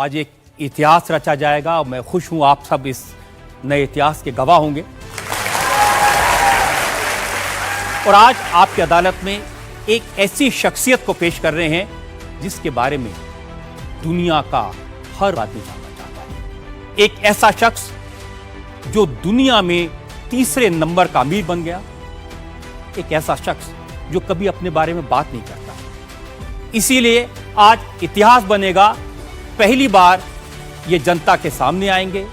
आज एक इतिहास रचा जाएगा और मैं खुश हूं आप सब इस नए इतिहास के गवाह होंगे। और आज आपकी अदालत में एक ऐसी शख्सियत को पेश कर रहे हैं जिसके बारे में दुनिया का हर आदमी जानना चाहता है। एक ऐसा शख्स जो दुनिया में तीसरे नंबर का अमीर बन गया, एक ऐसा शख्स जो कभी अपने बारे में बात नहीं करता। इसीलिए आज इतिहास बनेगा। पहली बार ये जनता के सामने आएंगे,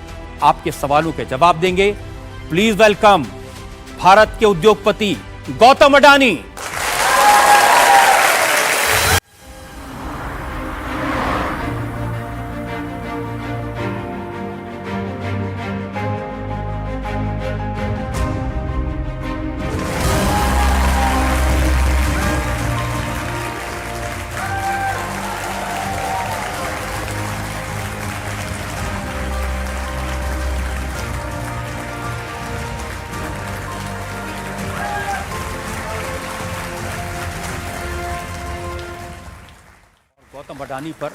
आपके सवालों के जवाब देंगे। प्लीज वेलकम भारत के उद्योगपति गौतम अडानी। गौतम अडानी पर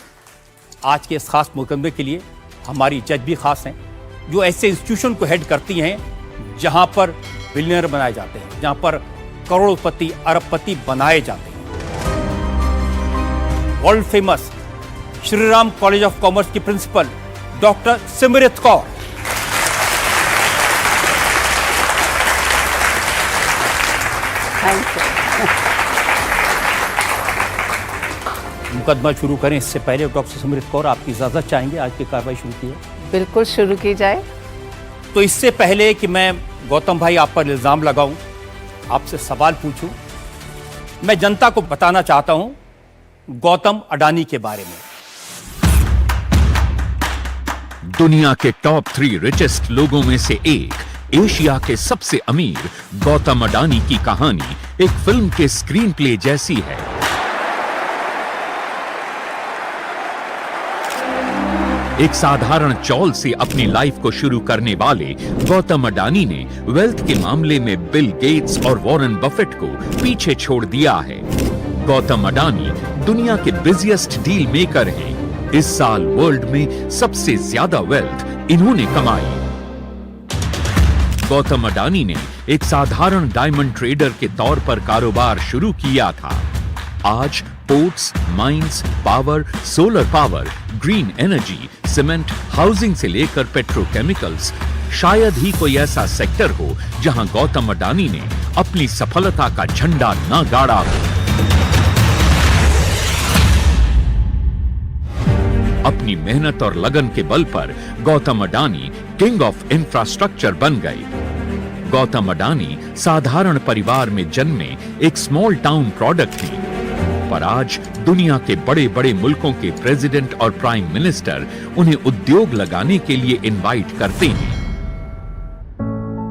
आज के इस खास मुकदमे के लिए हमारी जज भी खास हैं, जो ऐसे इंस्टीट्यूशन को हेड करती हैं जहां पर बिलियनर बनाए जाते हैं, जहां पर करोड़पति अरबपति बनाए जाते हैं। World famous Shriram college of commerce की प्रिंसिपल डॉक्टर सिमरत कौर, मुकदमा शुरू करें इससे पहले डॉक्टर सिमरत कौर आपकी इजाजत चाहेंगे आज की कार्रवाई शुरू की है? बिल्कुल शुरू की जाए। तो इससे पहले कि मैं गौतम भाई आप पर इल्जाम लगाऊं, आपसे सवाल पूछूं, मैं जनता को बताना चाहता हूं गौतम अडानी के बारे में। दुनिया के टॉप 3 रिचेस्ट लोगों में से एक, एशिया के सबसे अमीर गौतम अडानी की कहानी एक फिल्म के स्क्रीन प्ले जैसी है। एक साधारण चौल से अपनी लाइफ को शुरू करने वाले गौतम अडानी ने वेल्थ के मामले में बिल गेट्स और वॉरेन बफेट को पीछे छोड़ दिया है। गौतम अडानी दुनिया के बिजिएस्ट डील मेकर हैं। इस साल वर्ल्ड में सबसे ज्यादा वेल्थ इन्होंने कमाई। गौतम अडानी ने एक साधारण डायमंड ट्रेडर के तौर पर कारोबार शुरू किया था। आज ports, mines, power, solar power, green energy, cement, housing से लेकर पेट्रोकेमिकल्स, शायद ही कोई ऐसा सेक्टर हो जहां गौतम अडानी ने अपनी सफलता का झंडा न गाड़ा हो। अपनी मेहनत और लगन के बल पर Gautam Adani king of infrastructure बन गए। गौतम अडानी साधारण परिवार में जन्मे एक स्मॉल टाउन प्रोडक्ट हैं, पर आज दुनिया के बड़े बड़े मुल्कों के प्रेसिडेंट और प्राइम मिनिस्टर उन्हें उद्योग लगाने के लिए इनवाइट करते हैं।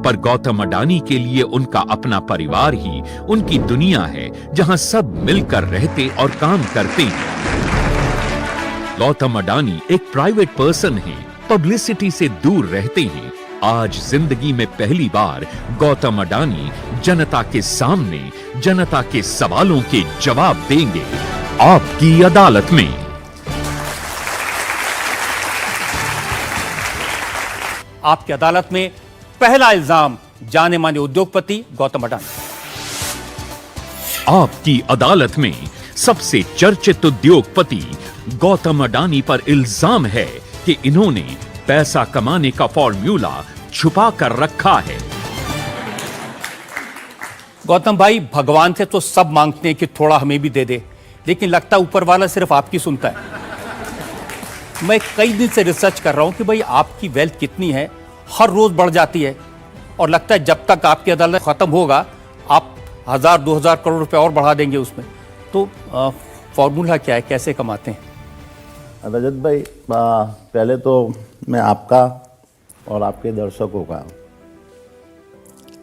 पर गौतम अडानी के लिए उनका अपना परिवार ही उनकी दुनिया है, जहां सब मिलकर रहते और काम करते हैं। गौतम अडानी एक प्राइवेट पर्सन हैं, पब्लिसिटी से दूर रहते हैं। आज जिंदगी में पहली बार गौतम अडानी जनता के सामने जनता के सवालों के जवाब देंगे आपकी अदालत में। आपकी अदालत में पहला इल्जाम जाने माने उद्योगपति गौतम अडानी। आपकी अदालत में सबसे चर्चित उद्योगपति गौतम अडानी पर इल्जाम है कि इन्होंने पैसा कमाने का फॉर्मूला छुपा कर रखा है। गौतम भाई, भगवान से तो सब मांगते हैं कि थोड़ा हमें भी दे दे, लेकिन लगता है ऊपर वाला सिर्फ आपकी सुनता है। मैं कई दिन से रिसर्च कर रहा हूं कि भाई आपकी वेल्थ कितनी है, हर रोज बढ़ जाती है और लगता है जब तक आपकी अदालत खत्म होगा आप 1000-2000 करोड़ रुपए और बढ़ा देंगे उसमें। तो फॉर्मूला क्या है, कैसे कमाते हैं? रजत भाई, पहले तो मैं आपका और आपके दर्शकों का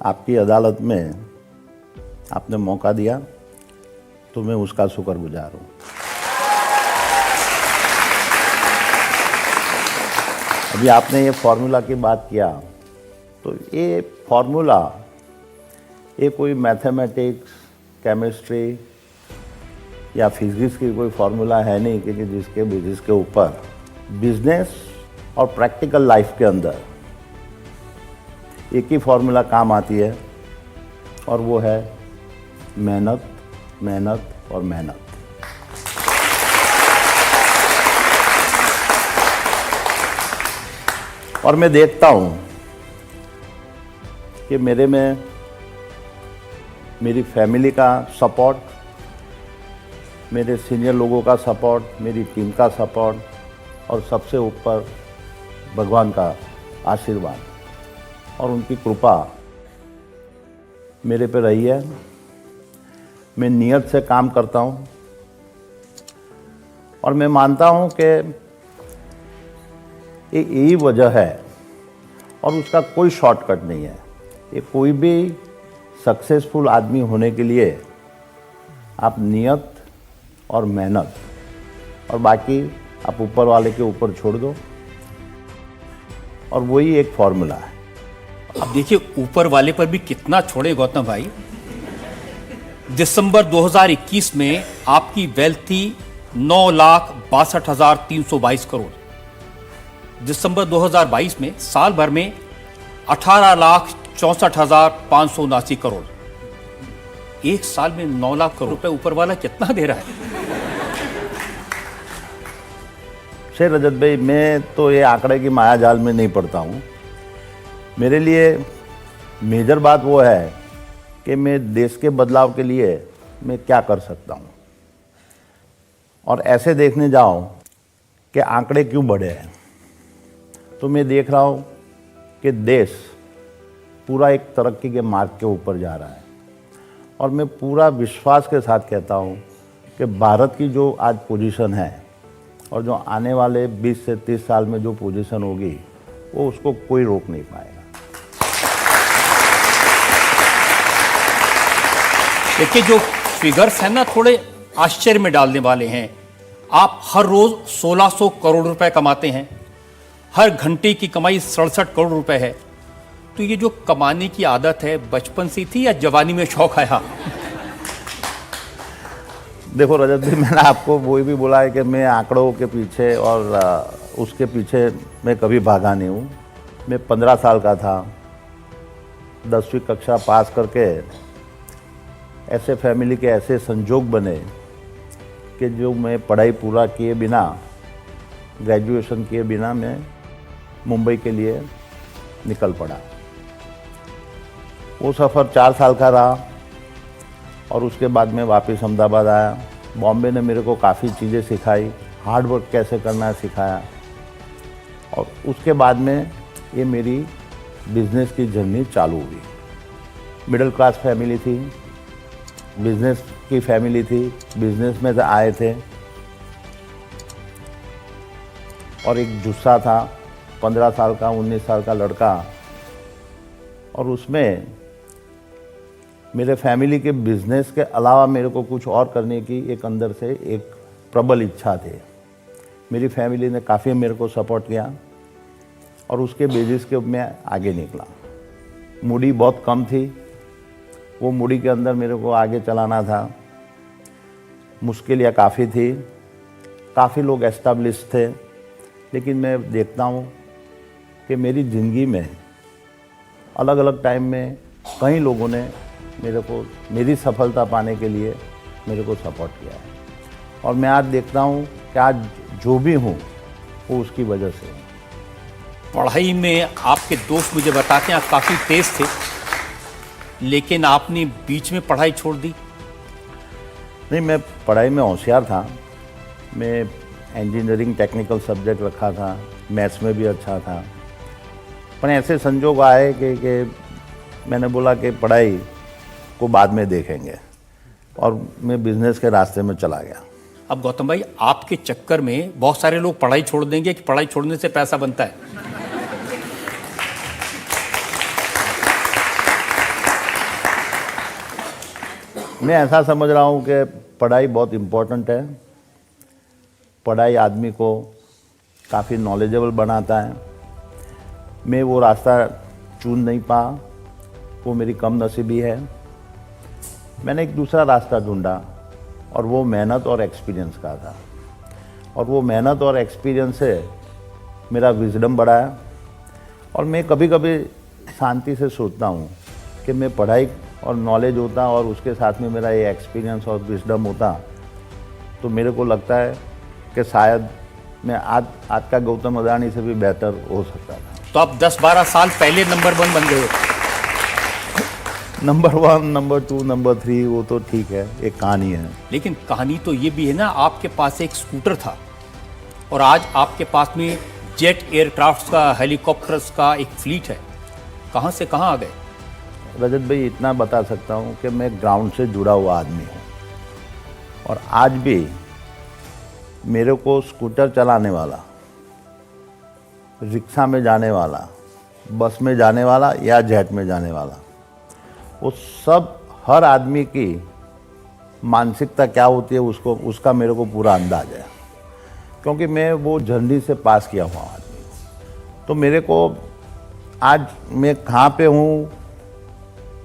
आपकी अदालत में आपने मौका दिया तो मैं उसका शुक्रगुजार हूँ। अभी आपने ये फॉर्मूला की बात किया, तो ये फॉर्मूला ये कोई मैथमेटिक्स, केमिस्ट्री या फिजिक्स की कोई फार्मूला है नहीं कि जिसके ऊपर बिजनेस और प्रैक्टिकल लाइफ के अंदर एक ही फॉर्मूला काम आती है और वो है मेहनत, मेहनत और मेहनत। और मैं देखता हूँ कि मेरे में मेरी फैमिली का सपोर्ट, मेरे सीनियर लोगों का सपोर्ट, मेरी टीम का सपोर्ट और सबसे ऊपर भगवान का आशीर्वाद और उनकी कृपा मेरे पे रही है। मैं नियत से काम करता हूँ और मैं मानता हूँ कि यही वजह है और उसका कोई शॉर्टकट नहीं है। ये कोई भी सक्सेसफुल आदमी होने के लिए आप नियत और मेहनत और बाकी आप ऊपर वाले के ऊपर छोड़ दो और वही एक फॉर्मूला है। अब देखिए ऊपर वाले पर भी कितना छोड़े गौतम भाई। दिसंबर 2021 में आपकी वेल्थ थी 9,62,322 करोड़। दिसंबर 2022 में साल भर में 18,64,579 करोड़। एक साल में 9 लाख करोड़ रुपए ऊपर वाला कितना दे रहा है? शेर रजत भाई, मैं तो ये आंकड़े की माया जाल में नहीं पड़ता हूँ। मेरे लिए मेजर बात वो है कि मैं देश के बदलाव के लिए मैं क्या कर सकता हूँ और ऐसे देखने जाऊँ कि आंकड़े क्यों बढ़े हैं तो मैं देख रहा हूँ कि देश पूरा एक तरक्की के मार्ग के ऊपर जा रहा है और मैं पूरा विश्वास के साथ कहता हूँ कि भारत की जो आज पोजीशन है और जो आने वाले 20 से 30 साल में जो पोजीशन होगी वो उसको कोई रोक नहीं पाएगा। देखिए जो फिगर्स हैं ना थोड़े आश्चर्य में डालने वाले हैं। आप हर रोज 1600 करोड़ रुपए कमाते हैं, हर घंटे की कमाई 67 करोड़ रुपए है। तो ये जो कमाने की आदत है बचपन से थी या जवानी में शौक आया? देखो रजत जी, मैंने आपको वही भी बोला है कि मैं आंकड़ों के पीछे और उसके पीछे मैं कभी भागा नहीं हूँ। मैं 15 साल का था, 10वीं कक्षा पास करके ऐसे फैमिली के ऐसे संजोग बने कि जो मैं पढ़ाई पूरा किए बिना, ग्रेजुएशन किए बिना मैं मुंबई के लिए निकल पड़ा। वो सफ़र 4 साल का रहा और उसके बाद में वापस अहमदाबाद आया। बॉम्बे ने मेरे को काफ़ी चीज़ें सिखाई, हार्ड वर्क कैसे करना है सिखाया और उसके बाद में ये मेरी बिज़नेस की जर्नी चालू हुई। मिडिल क्लास फैमिली थी, बिज़नेस की फैमिली थी, बिज़नेस में से आए थे और एक जुस्सा था, 15 साल का 19 साल का लड़का और उसमें मेरे फैमिली के बिज़नेस के अलावा मेरे को कुछ और करने की एक अंदर से एक प्रबल इच्छा थी। मेरी फैमिली ने काफ़ी मेरे को सपोर्ट किया और उसके बेसिस के मैं आगे निकला। मूडी बहुत कम थी, वो मूडी के अंदर मेरे को आगे चलाना था। मुश्किलें काफ़ी थी, काफ़ी लोग एस्टेब्लिश थे, लेकिन मैं देखता हूँ कि मेरी ज़िंदगी में अलग अलग टाइम में कई लोगों ने मेरे को मेरी सफलता पाने के लिए मेरे को सपोर्ट किया है और मैं आज देखता हूँ कि आज जो भी हूँ वो उसकी वजह से। पढ़ाई में आपके दोस्त मुझे बताते हैं आप काफ़ी तेज थे, लेकिन आपने बीच में पढ़ाई छोड़ दी? नहीं, मैं पढ़ाई में होशियार था। मैं इंजीनियरिंग टेक्निकल सब्जेक्ट रखा था, मैथ्स में भी अच्छा था, पर ऐसे संजोग आए कि मैंने बोला कि पढ़ाई को बाद में देखेंगे और मैं बिजनेस के रास्ते में चला गया। अब गौतम भाई आपके चक्कर में बहुत सारे लोग पढ़ाई छोड़ देंगे कि पढ़ाई छोड़ने से पैसा बनता है। मैं ऐसा समझ रहा हूँ कि पढ़ाई बहुत इम्पोर्टेंट है। पढ़ाई आदमी को काफ़ी नॉलेजेबल बनाता है। मैं वो रास्ता चुन नहीं पाया, वो मेरी कम नसीबी है। मैंने एक दूसरा रास्ता ढूंढा और वो मेहनत और एक्सपीरियंस का था और वो मेहनत और एक्सपीरियंस से मेरा विजडम बढ़ा है। और मैं कभी कभी शांति से सोचता हूँ कि मैं पढ़ाई और नॉलेज होता और उसके साथ में मेरा ये एक्सपीरियंस और विजडम होता, तो मेरे को लगता है कि शायद मैं आज का गौतम अडानी से भी बेहतर हो सकता था। तो आप 10-12 साल पहले नंबर 1 बन गए हो। नंबर 1, नंबर 2, नंबर 3 वो तो ठीक है, एक कहानी है। लेकिन कहानी तो ये भी है ना, आपके पास एक स्कूटर था और आज आपके पास में जेट एयरक्राफ्ट्स का, हेलीकॉप्टर्स का एक फ्लीट है। कहाँ से कहाँ आ गए? रजत भाई, इतना बता सकता हूँ कि मैं ग्राउंड से जुड़ा हुआ आदमी हूँ और आज भी मेरे को स्कूटर चलाने वाला, रिक्शा में जाने वाला, बस में जाने वाला या जेट में जाने वाला, वो सब हर आदमी की मानसिकता क्या होती है उसका मेरे को पूरा अंदाज है, क्योंकि मैं वो जर्नी से पास किया हुआ आदमी हूँ। तो मेरे को आज मैं कहाँ पे हूँ,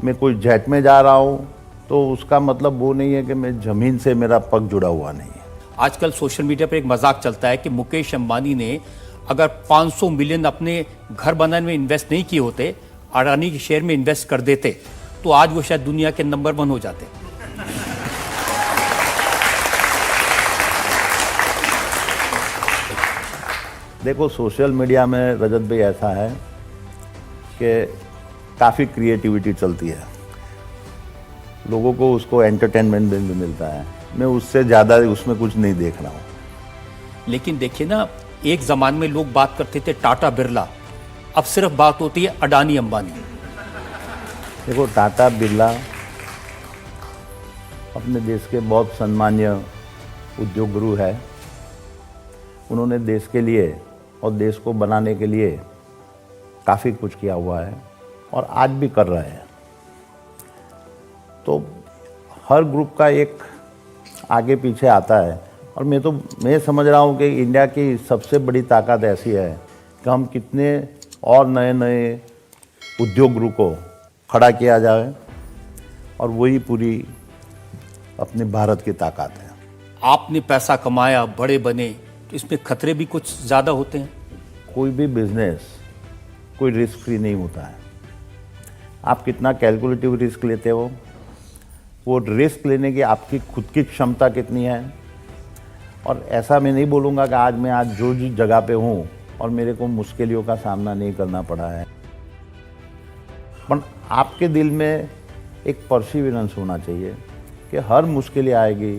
मैं कोई जेट में जा रहा हूँ, तो उसका मतलब वो नहीं है कि मैं ज़मीन से मेरा पग जुड़ा हुआ नहीं है। आजकल सोशल मीडिया पर एक मजाक चलता है कि मुकेश अंबानी ने अगर 500 मिलियन अपने घर बनाने में इन्वेस्ट नहीं किए होते, अडानी के शेयर में इन्वेस्ट कर देते, तो आज वो शायद दुनिया के नंबर 1 हो जाते। देखो, सोशल मीडिया में रजत भाई ऐसा है कि काफ़ी क्रिएटिविटी चलती है, लोगों को उसको एंटरटेनमेंट भी मिलता है। मैं उससे ज़्यादा उसमें कुछ नहीं देख रहा हूँ। लेकिन देखिए ना, एक ज़माने में लोग बात करते थे टाटा बिरला, अब सिर्फ बात होती है अडानी अंबानी। देखो, टाटा बिरला अपने देश के बहुत सम्मानीय उद्योग गुरु है। उन्होंने देश के लिए और देश को बनाने के लिए काफ़ी कुछ किया हुआ है और आज भी कर रहे हैं। तो हर ग्रुप का एक आगे पीछे आता है और मैं समझ रहा हूँ कि इंडिया की सबसे बड़ी ताकत ऐसी है कि हम कितने और नए नए उद्योग गुरु को खड़ा किया जाए, और वही पूरी अपने भारत की ताकत है। आपने पैसा कमाया, बड़े बने, तो इसमें खतरे भी कुछ ज़्यादा होते हैं। कोई भी बिजनेस कोई रिस्क फ्री नहीं होता है। आप कितना कैलकुलेटिव रिस्क लेते हो, वो रिस्क लेने की आपकी खुद की क्षमता कितनी है। और ऐसा मैं नहीं बोलूँगा कि आज जो जिस जगह पे हूँ और मेरे को मुश्किलों का सामना नहीं करना पड़ा है, पर आपके दिल में एक परसिवियरेंस होना चाहिए कि हर मुश्किलें आएगी,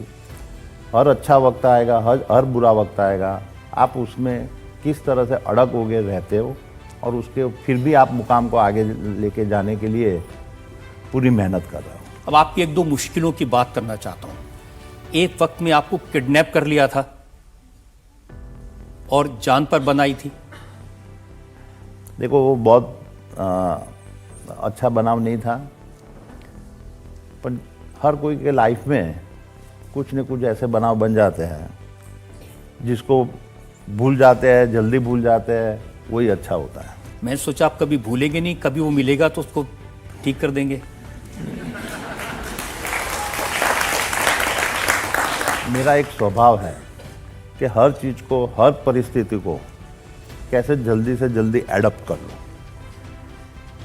हर अच्छा वक्त आएगा, हर बुरा वक्त आएगा, आप उसमें किस तरह से अड़ग होके रहते हो और उसके फिर भी आप मुकाम को आगे लेके जाने के लिए पूरी मेहनत कर रहे हो। अब आपकी 1-2 मुश्किलों की बात करना चाहता हूँ। एक वक्त में आपको किडनैप कर लिया था और जान पर बनाई थी। देखो, वो बहुत अच्छा बनाव नहीं था, पर हर कोई के लाइफ में कुछ न कुछ ऐसे बनाव बन जाते हैं जिसको भूल जाते हैं, जल्दी भूल जाते हैं, वही अच्छा होता है। मैं सोचा आप कभी भूलेंगे नहीं, कभी वो मिलेगा तो उसको ठीक कर देंगे। मेरा एक स्वभाव है कि हर चीज़ को, हर परिस्थिति को कैसे जल्दी से जल्दी एडप्ट कर लो,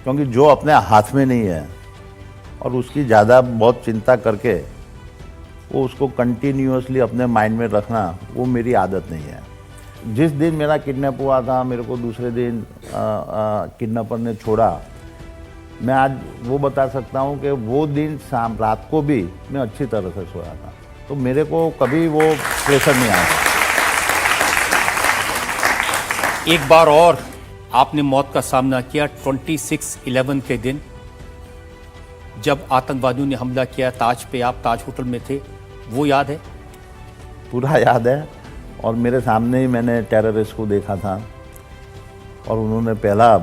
क्योंकि जो अपने हाथ में नहीं है और उसकी ज़्यादा बहुत चिंता करके वो उसको कंटिन्यूअसली अपने माइंड में रखना, वो मेरी आदत नहीं है। जिस दिन मेरा किडनैप हुआ था, मेरे को दूसरे दिन किडनैपर ने छोड़ा, मैं आज वो बता सकता हूँ कि वो दिन शाम रात को भी मैं अच्छी तरह से सोया था, तो मेरे को कभी वो प्रेशर नहीं आया। एक बार और आपने मौत का सामना किया 26/11 के दिन, जब आतंकवादियों ने हमला किया ताज पे। आप ताज होटल में थे, वो याद है? पूरा याद है, और मेरे सामने ही मैंने टेररिस्ट को देखा था और उन्होंने पहला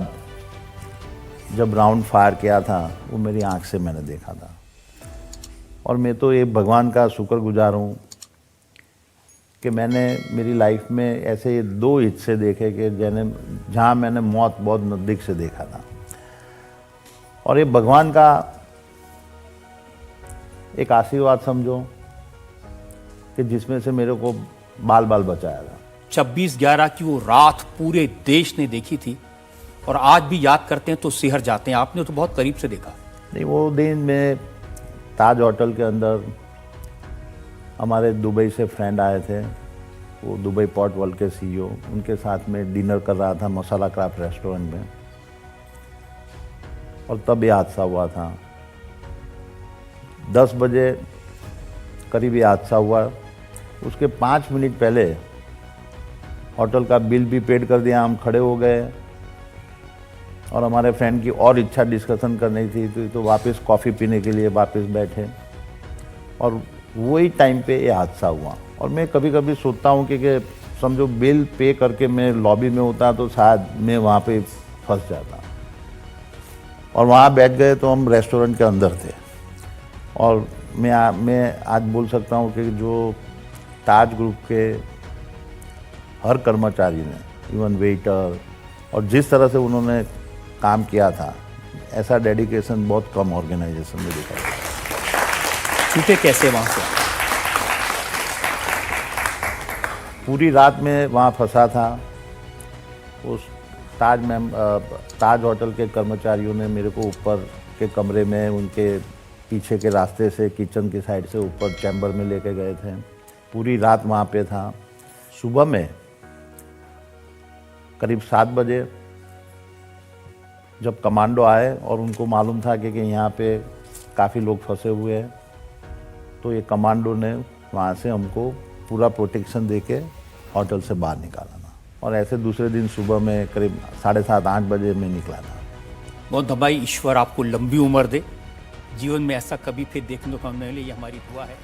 जब राउंड फायर किया था वो मेरी आंख से मैंने देखा था। और मैं तो ये भगवान का शुक्रगुजार हूँ कि मैंने मेरी लाइफ में ऐसे 2 हिस्से देखे कि जहाँ मैंने मौत बहुत नज़दीक से देखा था। और ये भगवान का एक आशीर्वाद समझो कि जिसमें से मेरे को बाल बाल बचाया था। 26/11 की वो रात पूरे देश ने देखी थी और आज भी याद करते हैं तो सिहर जाते हैं। आपने तो बहुत करीब से देखा। नहीं, वो दिन में ताज होटल के अंदर हमारे दुबई से फ्रेंड आए थे, वो दुबई पोर्ट वर्ल्ड के सीईओ, उनके साथ में डिनर कर रहा था मसाला क्राफ्ट रेस्टोरेंट में, और तब ये हादसा हुआ था। 10 बजे करीब ये हादसा हुआ। उसके 5 मिनट पहले होटल का बिल भी पेड कर दिया, हम खड़े हो गए और हमारे फ्रेंड की और इच्छा डिस्कशन करनी थी तो वापस कॉफ़ी पीने के लिए वापस बैठे, और वही टाइम पे ये हादसा हुआ। और मैं कभी कभी सोचता हूँ कि समझो बिल पे करके मैं लॉबी में होता तो शायद मैं वहाँ पे फंस जाता। और वहाँ बैठ गए तो हम रेस्टोरेंट के अंदर थे, और मैं आज बोल सकता हूँ कि जो ताज ग्रुप के हर कर्मचारी ने, इवन वेटर, और जिस तरह से उन्होंने काम किया था, ऐसा डेडिकेशन बहुत कम ऑर्गेनाइजेशन में देखा गया। छूटे कैसे वहाँ से? पूरी रात में वहाँ फंसा था। उस ताज होटल के कर्मचारियों ने मेरे को ऊपर के कमरे में, उनके पीछे के रास्ते से, किचन की साइड से ऊपर चैम्बर में लेके गए थे। पूरी रात वहाँ पे था। सुबह में करीब 7 बजे जब कमांडो आए और उनको मालूम था कि यहाँ पे काफ़ी लोग फंसे हुए हैं, तो ये कमांडो ने वहाँ से हमको पूरा प्रोटेक्शन देके होटल से बाहर निकाला था। और ऐसे दूसरे दिन सुबह में करीब 7:30-8 बजे में निकला था। बहुत दबाई, ईश्वर आपको लंबी उम्र दे, जीवन में ऐसा कभी फिर देखने को न मिले, ये हमारी दुआ है।